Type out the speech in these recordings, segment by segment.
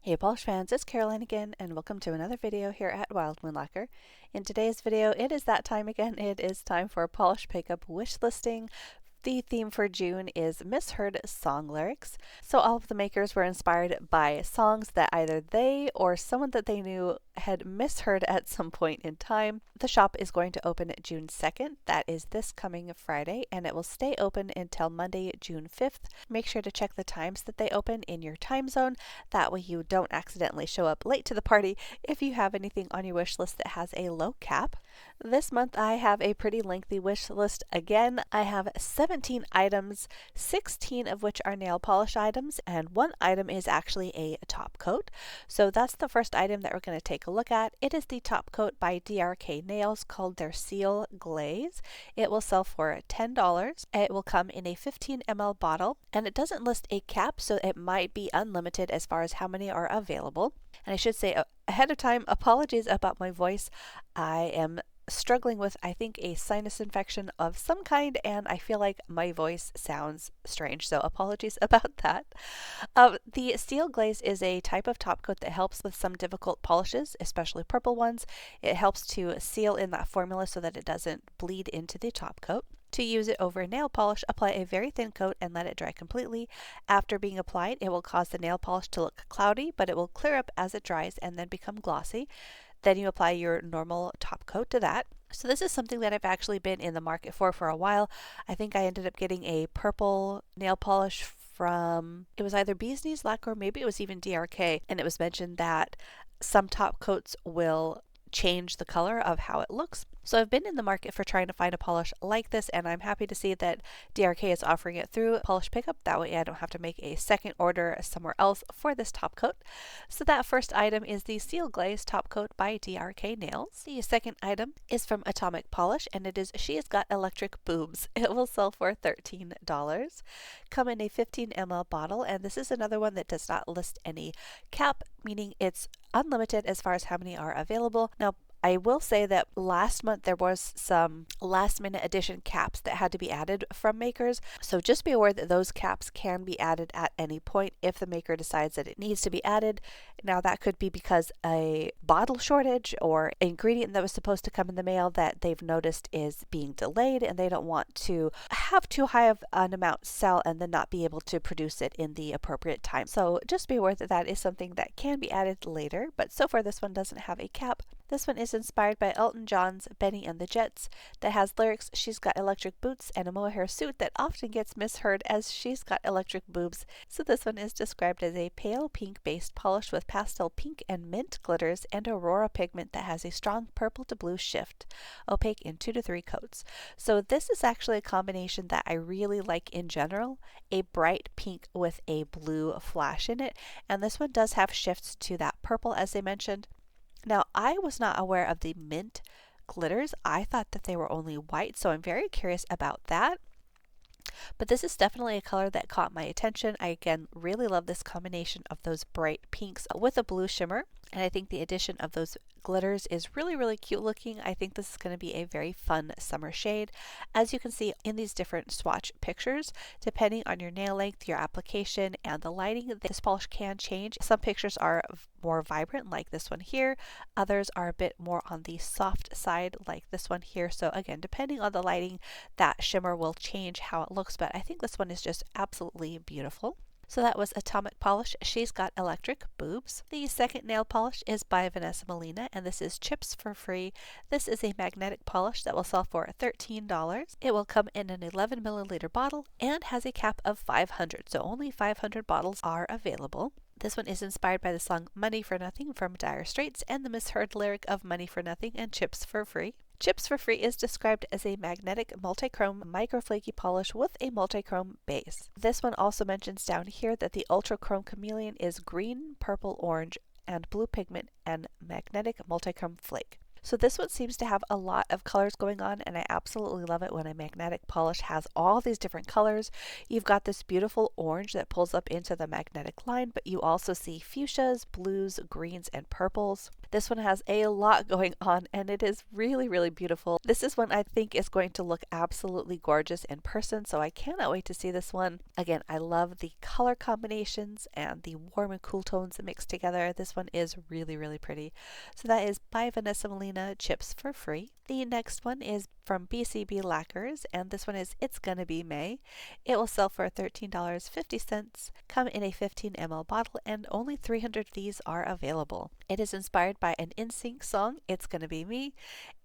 Hey polish fans, it's Caroline again and welcome to another video here at Wild Moon Lacquer. In today's video, it is that time again. It is time for polish pickup wish listing. The theme for June is Misheard Song lyrics. So all of the makers were inspired by songs that either they or someone that they knew had misheard at some point in time. The shop is going to open June 2nd. That is this coming Friday, and it will stay open until Monday, June 5th. Make sure to check the times that they open in your time zone. That way you don't accidentally show up late to the party if you have anything on your wish list that has a low cap. This month I have a pretty lengthy wish list again. I have 17 items, 16 of which are nail polish items, and one item is actually a top coat. So that's the first item that we're going to take a look at. It is the top coat by Drk Nails called their Seal Glaze. It will sell for $10. It will come in a 15 ml bottle, and it doesn't list a cap, so it might be unlimited as far as how many are available. And I should say ahead of time, apologies about my voice. I am struggling with, I think, a sinus infection of some kind, and I feel like my voice sounds strange, so apologies about that. The Seal Glaze is a type of top coat that helps with some difficult polishes, especially purple ones. It helps to seal in that formula so that it doesn't bleed into the top coat. To use it over nail polish, apply a very thin coat and let it dry completely. After being applied, it will cause the nail polish to look cloudy, but it will clear up as it dries and then become glossy. Then you apply your normal top coat to that. So this is something that I've actually been in the market for a while. I think I ended up getting a purple nail polish from, it was either BCB Lacquer or maybe it was even Drk, and it was mentioned that some top coats will change the color of how it looks. So I've been in the market for trying to find a polish like this, and I'm happy to see that Drk is offering it through polish pickup. That way I don't have to make a second order somewhere else for this top coat. So that first item is the Seal Glaze top coat by Drk Nails. The second item is from Atomic Polish, and it is She Has Got Electric Boobs. It will sell for $13. Come in a 15 ml bottle, and this is another one that does not list any cap, meaning it's unlimited as far as how many are available. Now, I will say that last month there was some last minute addition caps that had to be added from makers, so just be aware that those caps can be added at any point if the maker decides that it needs to be added. Now that could be because a bottle shortage or ingredient that was supposed to come in the mail that they've noticed is being delayed and they don't want to have too high of an amount sell and then not be able to produce it in the appropriate time. So just be aware that that is something that can be added later, but so far this one doesn't have a cap. This one is inspired by Elton John's Benny and the Jets that has lyrics, She's got electric boots and a mohair suit that often gets misheard as She's got electric boobs. So this one is described as a pale pink based polish with pastel pink and mint glitters and aurora pigment that has a strong purple to blue shift, opaque in 2 to 3 coats. So this is actually a combination that I really like in general, a bright pink with a blue flash in it, and this one does have shifts to that purple as I mentioned. Now, I was not aware of the mint glitters. I thought that they were only white, so I'm very curious about that. But this is definitely a color that caught my attention. I again really love this combination of those bright pinks with a blue shimmer, and I think the addition of those glitters is really cute looking. I think this is going to be a very fun summer shade. As you can see in these different swatch pictures, depending on your nail length, your application, and the lighting, this polish can change. Some pictures are more vibrant like this one here. Others are a bit more on the soft side like this one here. So again, depending on the lighting, that shimmer will change how it looks, but I think this one is just absolutely beautiful. So that was Atomic Polish, She's Got Electric Boobs. The second nail polish is by Vanessa Molina, and this is Chips for Free. This is a magnetic polish that will sell for $13. It will come in an 11 milliliter bottle and has a cap of 500, so only 500 bottles are available. This one is inspired by the song Money for Nothing from Dire Straits and the misheard lyric of Money for Nothing and Chips for Free. Chips for Free is described as a magnetic multichrome microflaky polish with a multichrome base. This one also mentions down here that the Ultra Chrome Chameleon is green, purple, orange, and blue pigment and magnetic multichrome flake. So this one seems to have a lot of colors going on, and I absolutely love it when a magnetic polish has all these different colors. You've got this beautiful orange that pulls up into the magnetic line, but you also see fuchsias, blues, greens, and purples. This one has a lot going on, and it is really, really beautiful. This is one I think is going to look absolutely gorgeous in person, so I cannot wait to see this one. Again, I love the color combinations and the warm and cool tones mixed together. This one is really, really pretty. So that is by Vanessa Molina, Chips for Free. The next one is from BCB Lacquers, and this one is It's Gonna Be May. It will sell for $13.50, come in a 15 ml bottle, and only 300 of these are available. It is inspired by an NSYNC song, It's Gonna Be Me,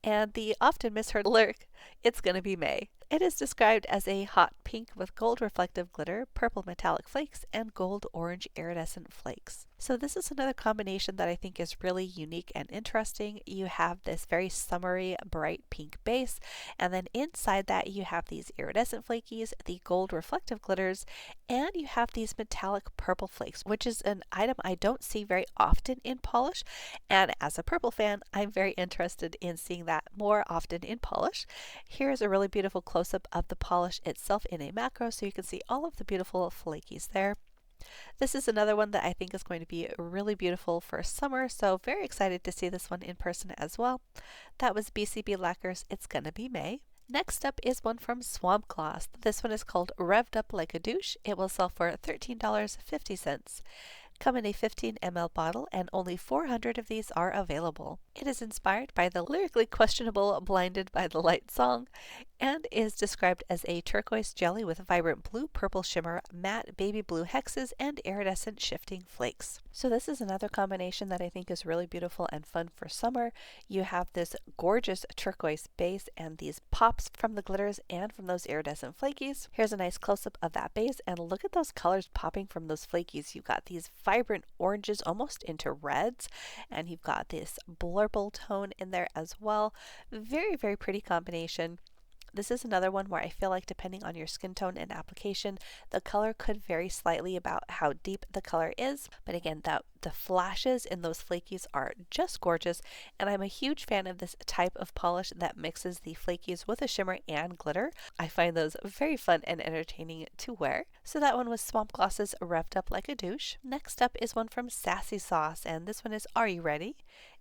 and the often misheard lyric, It's Gonna Be May. It is described as a hot pink with gold reflective glitter, purple metallic flakes, and gold orange iridescent flakes. So this is another combination that I think is really unique and interesting. You have this very summery bright pink base, and then inside that you have these iridescent flakies, the gold reflective glitters, and you have these metallic purple flakes, which is an item I don't see very often in polish. And as a purple fan, I'm very interested in seeing that more often in polish. Here is a really beautiful close-up of the polish itself in a macro, so you can see all of the beautiful flakies there. This is another one that I think is going to be really beautiful for summer, so very excited to see this one in person as well. That was BCB Lacquer's It's Gonna Be May. Next up is one from Swamp Gloss. This one is called Revved Up Like a Douche. It will sell for $13.50. Come in a 15 ml bottle, and only 400 of these are available. It is inspired by the lyrically questionable Blinded by the Light song, and is described as a turquoise jelly with vibrant blue, purple shimmer, matte baby blue hexes, and iridescent shifting flakes. So this is another combination that I think is really beautiful and fun for summer. You have this gorgeous turquoise base and these pops from the glitters and from those iridescent flakies. Here's a nice close-up of that base, and look at those colors popping from those flakies. You've got these vibrant oranges almost into reds, and you've got this blurple tone in there as well. Very, very pretty combination. This is another one where I feel like depending on your skin tone and application, the color could vary slightly about how deep the color is. But again, the flashes in those flakies are just gorgeous, and I'm a huge fan of this type of polish that mixes the flakies with a shimmer and glitter. I find those very fun and entertaining to wear. So that one was Swamp Gloss's Revved Up Like a Douche. Next up is one from Sassy Sauce, and this one is Are You Ready?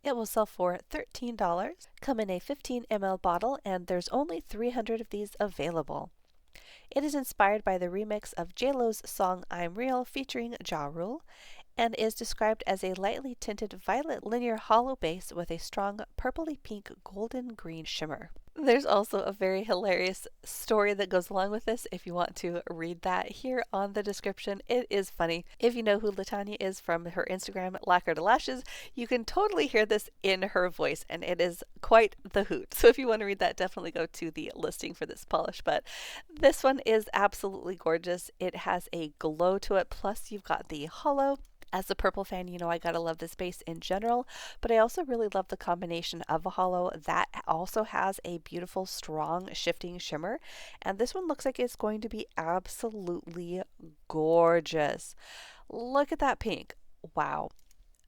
It will sell for $13, come in a 15 ml bottle, and there's only 300 of these available. It is inspired by the remix of J-Lo's song I'm Real featuring Ja Rule, and is described as a lightly tinted violet linear hollow base with a strong purpley pink golden green shimmer. There's also a very hilarious story that goes along with this if you want to read that here on the description. It is funny. If you know who Tannya is from her Instagram, Lacquer to Lashes, you can totally hear this in her voice, and it is quite the hoot. So if you want to read that, definitely go to the listing for this polish. But this one is absolutely gorgeous. It has a glow to it, plus you've got the hollow. As a purple fan, you know I gotta love this base in general, but I also really love the combination of a hollow that also has a beautiful, strong, shifting shimmer. And this one looks like it's going to be absolutely gorgeous. Look at that pink. Wow.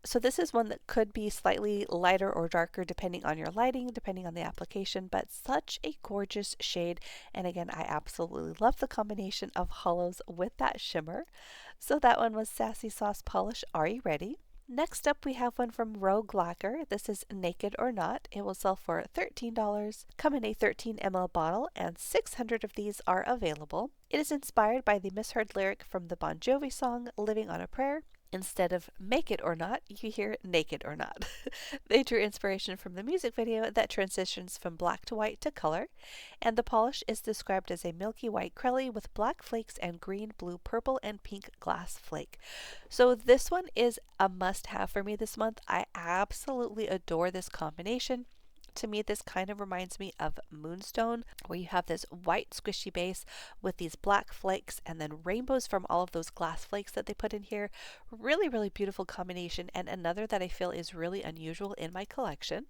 So this is one that could be slightly lighter or darker depending on your lighting, depending on the application, but such a gorgeous shade. And again, I absolutely love the combination of hollows with that shimmer. So that one was Sassy Sauce Polish. Are You Ready? Next up, we have one from Rogue Lacquer. This is Naked or Not. It will sell for $13, come in a 13 ml bottle, and 600 of these are available. It is inspired by the misheard lyric from the Bon Jovi song Living on a Prayer. Instead of Make It or Not, you hear Naked or Not. They drew inspiration from the music video that transitions from black to white to color, and the polish is described as a milky white crelly with black flakes and green, blue, purple, and pink glass flake. So this one is a must-have for me this month. I absolutely adore this combination. To me, this kind of reminds me of Moonstone, where you have this white squishy base with these black flakes and then rainbows from all of those glass flakes that they put in here. Really, really beautiful combination, and another that I feel is really unusual in my collection.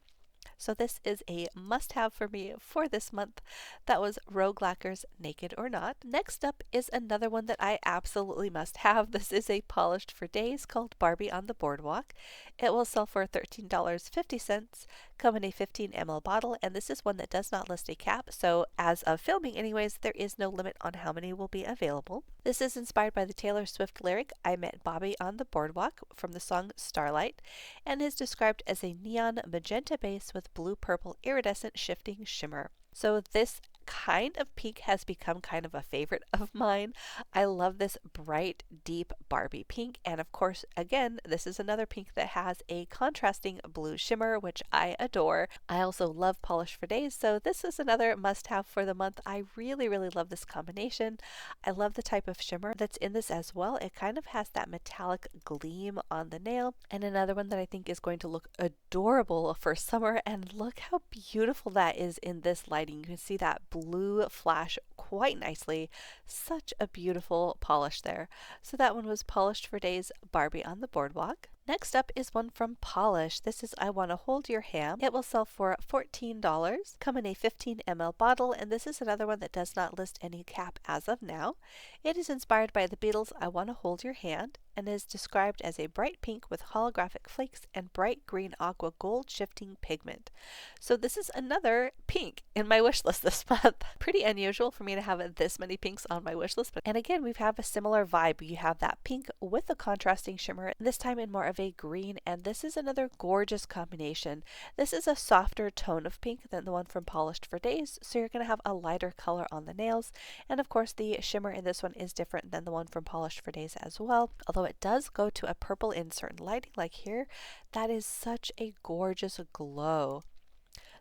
So this is a must-have for me for this month. That was Rogue Lacquer's Naked or Not. Next up is another one that I absolutely must have. This is a polished for days called Barbie on the Boardwalk. It will sell for $13.50, come in a 15 ml bottle, and this is one that does not list a cap, so as of filming anyways, there is no limit on how many will be available. This is inspired by the Taylor Swift lyric, I Met Bobby on the Boardwalk, from the song Starlight, and is described as a neon magenta base with blue-purple iridescent shifting shimmer. So this kind of pink has become kind of a favorite of mine. I love this bright, deep Barbie pink, and of course, again, this is another pink that has a contrasting blue shimmer, which I adore. I also love Polish for Days, so this is another must-have for the month. I really, really love this combination. I love the type of shimmer that's in this as well. It kind of has that metallic gleam on the nail, and another one that I think is going to look adorable for summer, and look how beautiful that is in this lighting. You can see that blue flash quite nicely. Such a beautiful polish there. So that one was Polished for Days Barbie on the Boardwalk. Next up is one from Polish. This is I Wanna Hold Your Hand. It will sell for $14, come in a 15 ml bottle, and this is another one that does not list any cap as of now. It is inspired by the Beatles' I Wanna Hold Your Hand and is described as a bright pink with holographic flakes and bright green aqua gold shifting pigment. So this is another pink in my wish list this month. Pretty unusual for me to have this many pinks on my wish list, and again, we have a similar vibe. You have that pink with a contrasting shimmer, this time in more of a green, and this is another gorgeous combination. This is a softer tone of pink than the one from Polished for Days, so you're going to have a lighter color on the nails, and of course the shimmer in this one is different than the one from Polished for Days as well, although it does go to a purple in certain lighting like here. That is such a gorgeous glow.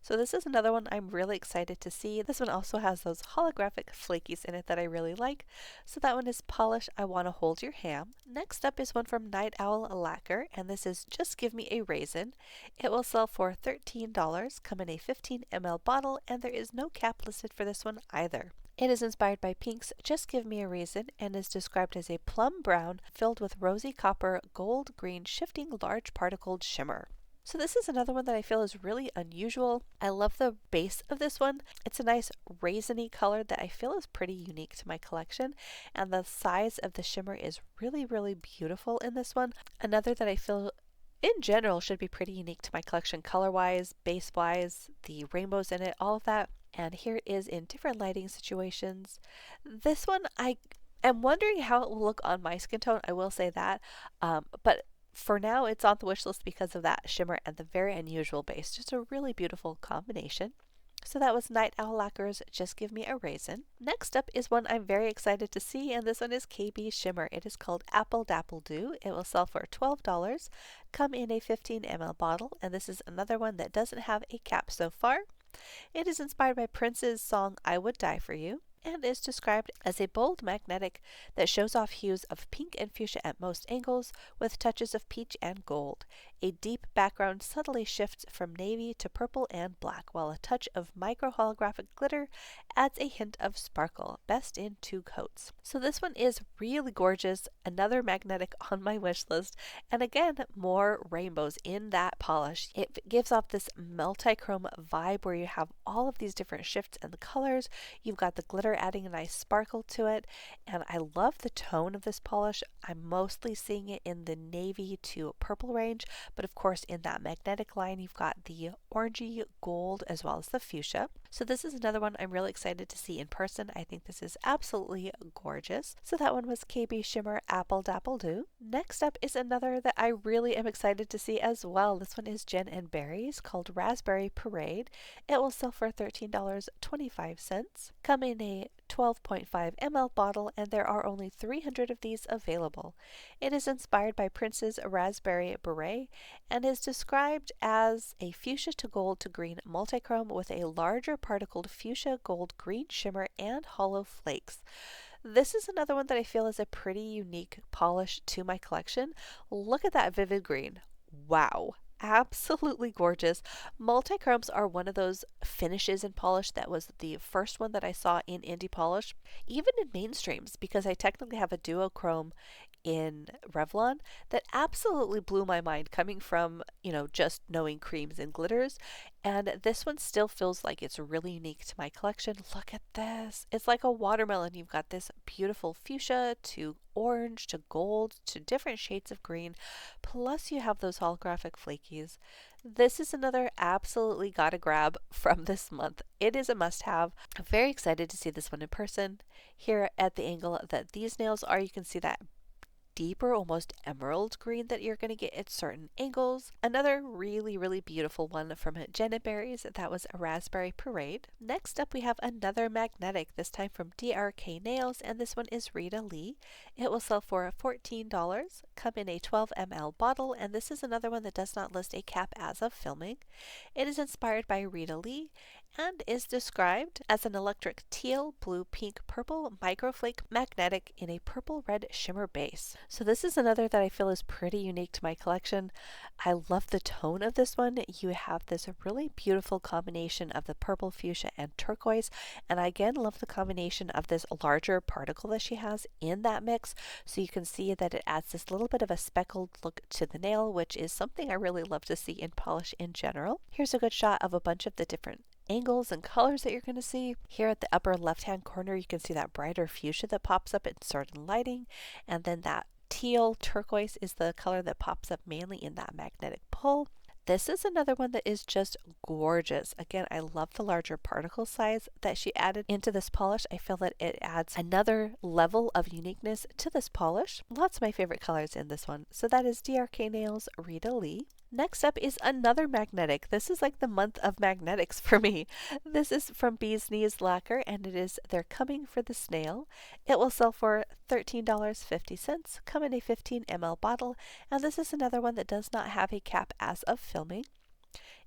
So this is another one I'm really excited to see. This one also has those holographic flakies in it that I really like. So that one is Polish I Wanna Hold Your Hand. Next up is one from Night Owl Lacquer, and this is Just Give Me a Raisin. It will sell for $13, come in a 15 ml bottle, and there is no cap listed for this one either. It is inspired by Pink's Just Give Me a Reason and is described as a plum brown filled with rosy copper, gold green, shifting large particled shimmer. So this is another one that I feel is really unusual. I love the base of this one. It's a nice raisiny color that I feel is pretty unique to my collection, and the size of the shimmer is really, really beautiful in this one. Another that I feel in general should be pretty unique to my collection color-wise, base-wise, the rainbows in it, all of that. And here it is in different lighting situations. This one, I am wondering how it will look on my skin tone, I will say that, but for now it's on the wish list because of that shimmer and the very unusual base. Just a really beautiful combination. So that was Night Owl Lacquer's Just Give Me a Raisin. Next up is one I'm very excited to see, and this one is KB Shimmer. It is called Apple Dapple Do. It will sell for $12, come in a 15 ml bottle, and this is another one that doesn't have a cap so far. It is inspired by Prince's song I Would Die For You, and is described as a bold magnetic that shows off hues of pink and fuchsia at most angles with touches of peach and gold. A deep background subtly shifts from navy to purple and black, while a touch of micro holographic glitter adds a hint of sparkle, best in 2 coats. So this one is really gorgeous, another magnetic on my wish list, and again, more rainbows in that polish. It gives off this multi-chrome vibe where you have all of these different shifts in the colors. You've got the glitter adding a nice sparkle to it, and I love the tone of this polish. I'm mostly seeing it in the navy to purple range, but of course in that magnetic line you've got the orangey gold as well as the fuchsia. So this is another one I'm really excited to see in person. I think this is absolutely gorgeous. So that one was KB Shimmer Apple Dapple Do. Next up is another that I really am excited to see as well. This one is Jen and Berry's, called Raspberry Parade. It will sell for $13.25. Come in a 12.5 ml bottle, and there are only 300 of these available. It is inspired by Prince's Raspberry Beret and is described as a fuchsia to gold to green multichrome with a larger particled fuchsia gold green shimmer and hollow flakes. This is another one that I feel is a pretty unique polish to my collection. Look at that vivid green. Wow. Absolutely gorgeous. Multichromes are one of those finishes in polish that was the first one that I saw in indie polish, even in mainstreams, because I technically have a duochrome in Revlon that absolutely blew my mind coming from, just knowing creams and glitters. And this one still feels like it's really unique to my collection. Look at this. It's like a watermelon. You've got this beautiful fuchsia to orange to gold to different shades of green. Plus you have those holographic flakies. This is another absolutely gotta grab from this month. It is a must have. I'm very excited to see this one in person. Here at the angle that these nails are, you can see that deeper, almost emerald green that you're going to get at certain angles. Another really, really beautiful one from Jenna Berries, that was a Raspberry Parade. Next up, we have another magnetic, this time from Drk Nails, and this one is Rita Lee. It will sell for $14, come in a 12 ml bottle, and this is another one that does not list a cap as of filming. It is inspired by Rita Lee and is described as an electric teal, blue, pink, purple microflake magnetic in a purple red shimmer base. So this is another that I feel is pretty unique to my collection. I love the tone of this one. You have this really beautiful combination of the purple, fuchsia, and turquoise, and I again love the combination of this larger particle that she has in that mix, so you can see that it adds this little bit of a speckled look to the nail, which is something I really love to see in polish in general. Here's a good shot of a bunch of the different angles and colors that you're going to see. Here at the upper left hand corner, you can see that brighter fuchsia that pops up in certain lighting, and then that teal turquoise is the color that pops up mainly in that magnetic pull. This is another one that is just gorgeous. Again, I love the larger particle size that she added into this polish. I feel that it adds another level of uniqueness to this polish. Lots of my favorite colors in this one. So that is Drk Nails Rita Lee. Next up is another magnetic. This is like the month of magnetics for me. This is from BCB Lacquer, and it is They're Coming for the Snail. It will sell for $13.50, come in a 15 ml bottle, and this is another one that does not have a cap as of filming.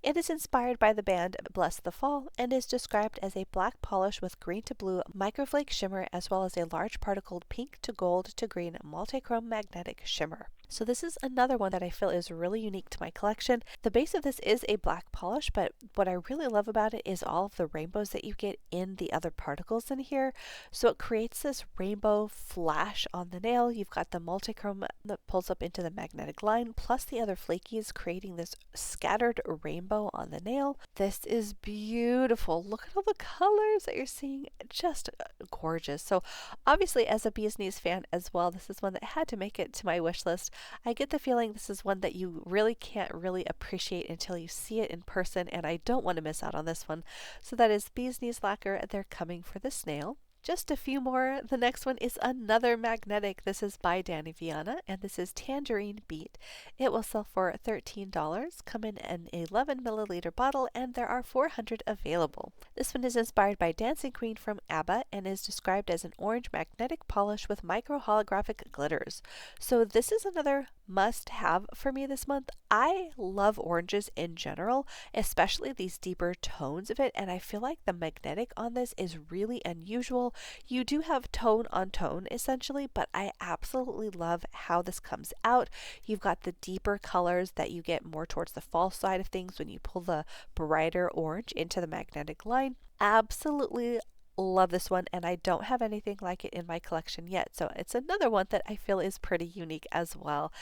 It is inspired by the band Bless the Fall and is described as a black polish with green to blue microflake shimmer, as well as a large particled pink to gold to green multichrome magnetic shimmer. So this is another one that I feel is really unique to my collection. The base of this is a black polish, but what I really love about it is all of the rainbows that you get in the other particles in here. So it creates this rainbow flash on the nail. You've got the multichrome that pulls up into the magnetic line, plus the other flakies, creating this scattered rainbow on the nail. This is beautiful. Look at all the colors that you're seeing. Just gorgeous. So obviously, as a Bee's Knees fan as well, this is one that had to make it to my wish list. I get the feeling this is one that you really can't really appreciate until you see it in person, and I don't want to miss out on this one. So that is Bee's Knees Lacquer. They're Coming for the Snail. Just a few more. The next one is another magnetic. This is by Viana, and this is Tangerine Beat. It will sell for $13, come in an 11 milliliter bottle, and there are 400 available. This one is inspired by Dancing Queen from ABBA and is described as an orange magnetic polish with micro holographic glitters. So this is another must have for me this month. I love oranges in general, especially these deeper tones of it, and I feel like the magnetic on this is really unusual. You do have tone on tone essentially, but I absolutely love how this comes out. You've got the deeper colors that you get more towards the fall side of things when you pull the brighter orange into the magnetic line. Absolutely love this one, and I don't have anything like it in my collection yet, so it's another one that I feel is pretty unique as well.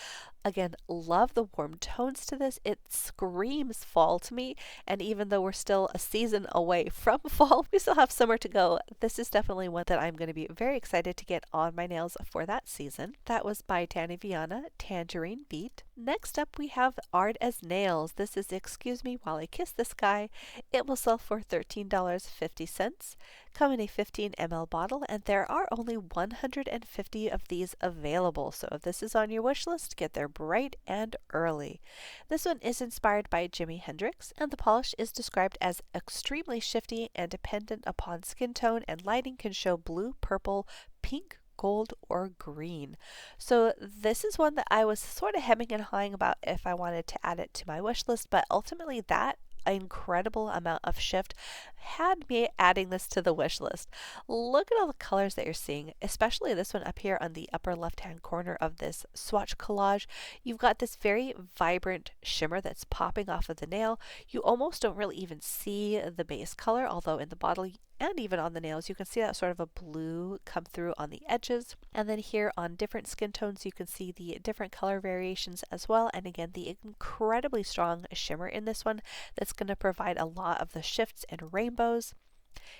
Again, love the warm tones to this. It screams fall to me, and even though we're still a season away from fall, we still have summer to go. This is definitely one that I'm going to be very excited to get on my nails for that season. That was by Viana, Tangerine Beat. Next up, we have Art as Nails. This is Excuse Me While I Kiss This Guy. It will sell for $13.50. Come in a 15 ml bottle, and there are only 150 of these available. So if this is on your wish list, get there bright and early. This one is inspired by Jimi Hendrix, and the polish is described as extremely shifty and dependent upon skin tone, and lighting can show blue, purple, pink, gold, or green. So this is one that I was sort of hemming and hawing about if I wanted to add it to my wish list, but ultimately that incredible amount of shift had me adding this to the wish list. Look at all the colors that you're seeing, especially this one up here on the upper left hand corner of this swatch collage. You've got this very vibrant shimmer that's popping off of the nail. You almost don't really even see the base color, although in the bottle and even on the nails. You can see that sort of a blue come through on the edges. And then here on different skin tones, you can see the different color variations as well. And again, the incredibly strong shimmer in this one that's going to provide a lot of the shifts and rainbows.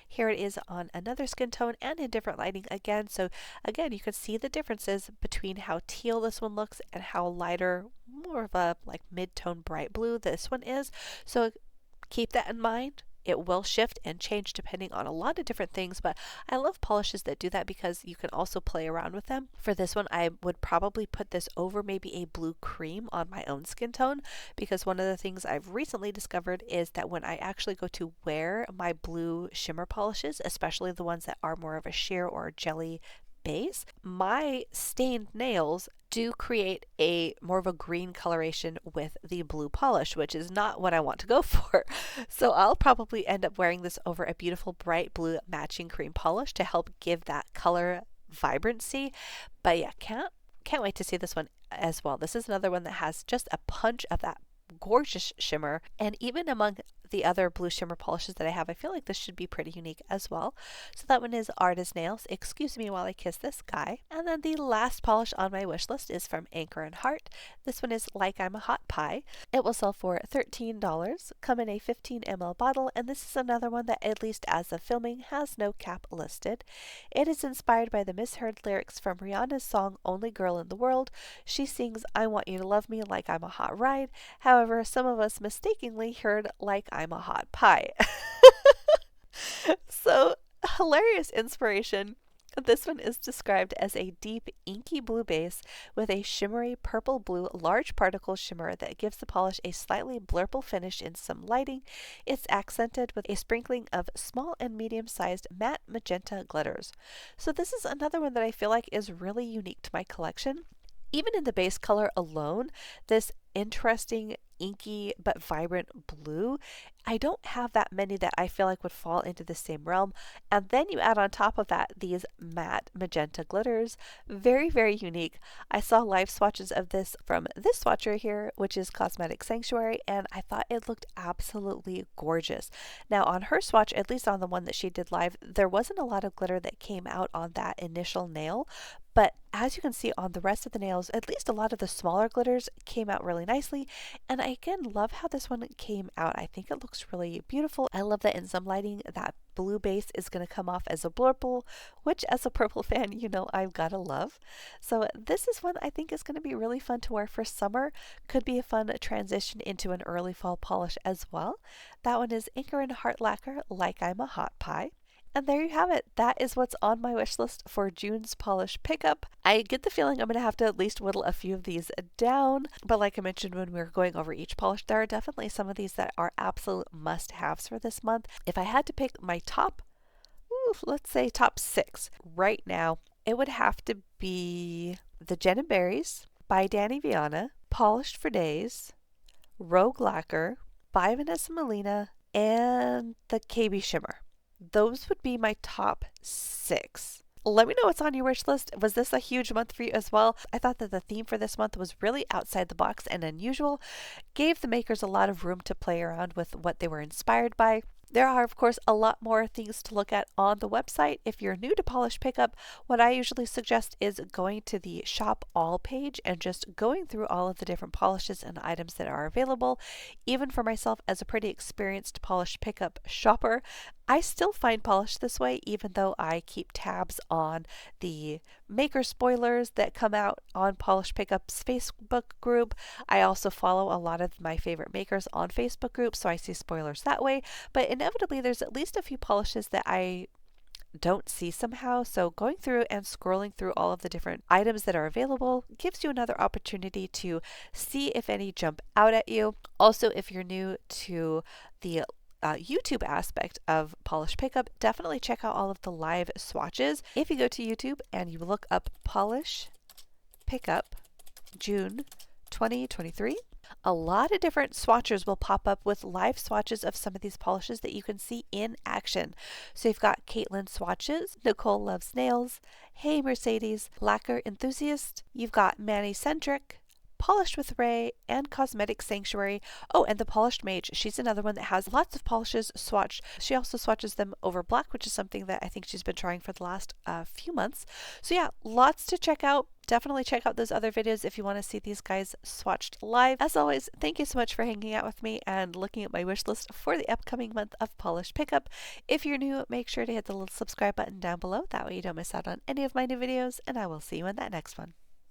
Here it is on another skin tone and in different lighting again. So again, you can see the differences between how teal this one looks and how lighter, more of a like mid-tone bright blue this one is. So keep that in mind. It will shift and change depending on a lot of different things, but I love polishes that do that because you can also play around with them. For this one, I would probably put this over maybe a blue cream on my own skin tone, because one of the things I've recently discovered is that when I actually go to wear my blue shimmer polishes, especially the ones that are more of a sheer or jelly base, my stained nails do create a more of a green coloration with the blue polish, which is not what I want to go for. So I'll probably end up wearing this over a beautiful bright blue matching cream polish to help give that color vibrancy. But yeah, can't wait to see this one as well. This is another one that has just a punch of that gorgeous shimmer, and even among the other blue shimmer polishes that I have, I feel like this should be pretty unique as well. So that one is Artist Nails. Excuse me while I kiss this guy. And then the last polish on my wish list is from Anchor and Heart. This one is Like I'm a Hot Pie. It will sell for $13, come in a 15 ml bottle, and this is another one that, at least as of filming, has no cap listed. It is inspired by the misheard lyrics from Rihanna's song Only Girl in the World. She sings, I want you to love me like I'm a hot ride. However, some of us mistakenly heard like I'm a hot pie. So, hilarious inspiration. This one is described as a deep, inky blue base with a shimmery purple blue large particle shimmer that gives the polish a slightly blurple finish in some lighting. It's accented with a sprinkling of small and medium-sized matte magenta glitters. So this is another one that I feel like is really unique to my collection. Even in the base color alone, this interesting, inky but vibrant blue, I don't have that many that I feel like would fall into the same realm. And then you add on top of that these matte magenta glitters. Very, very unique. I saw live swatches of this from this swatcher here, which is Cosmetic Sanctuary, and I thought it looked absolutely gorgeous. Now on her swatch, at least on the one that she did live, there wasn't a lot of glitter that came out on that initial nail, but as you can see on the rest of the nails, at least a lot of the smaller glitters came out really nicely. And I again love how this one came out. I think it looks really beautiful. I love that in some lighting that blue base is going to come off as a blurple, which as a purple fan, you know I've got to love. So this is one I think is going to be really fun to wear for summer. Could be a fun transition into an early fall polish as well. That one is Anchor and Heart Lacquer, Like I'm a Hot Pie. And there you have it. That is what's on my wish list for June's polish pickup. I get the feeling I'm going to have to at least whittle a few of these down. But like I mentioned when we were going over each polish, there are definitely some of these that are absolute must-haves for this month. If I had to pick my top, let's say top 6 right now, it would have to be the Jen and Berries by Danny Viana, Polished for Days, Rogue Lacquer by Vanessa Molina, and the KB Shimmer. Those would be my top 6. Let me know what's on your wish list. Was this a huge month for you as well? I thought that the theme for this month was really outside the box and unusual. Gave the makers a lot of room to play around with what they were inspired by. There are, of course, a lot more things to look at on the website. If you're new to polish pickup, what I usually suggest is going to the Shop All page and just going through all of the different polishes and items that are available. Even for myself, as a pretty experienced polish pickup shopper, I still find polish this way, even though I keep tabs on the maker spoilers that come out on Polish Pickup's Facebook group. I also follow a lot of my favorite makers on Facebook groups, so I see spoilers that way. But inevitably, there's at least a few polishes that I don't see somehow. So going through and scrolling through all of the different items that are available gives you another opportunity to see if any jump out at you. Also, if you're new to the YouTube aspect of polish pickup, definitely check out all of the live swatches. If you go to YouTube and you look up polish pickup June 2023, a lot of different swatchers will pop up with live swatches of some of these polishes that you can see in action. So you've got Caitlin Swatches, Nicole Loves Nails, Hey Mercedes, Lacquer Enthusiast, you've got Manny Centric, Polished with Ray, and Cosmetic Sanctuary. Oh, and the Polished Mage. She's another one that has lots of polishes swatched. She also swatches them over black, which is something that I think she's been trying for the last few months. So yeah, lots to check out. Definitely check out those other videos if you want to see these guys swatched live. As always, thank you so much for hanging out with me and looking at my wish list for the upcoming month of polished pickup. If you're new, make sure to hit the little subscribe button down below. That way you don't miss out on any of my new videos, and I will see you in that next one.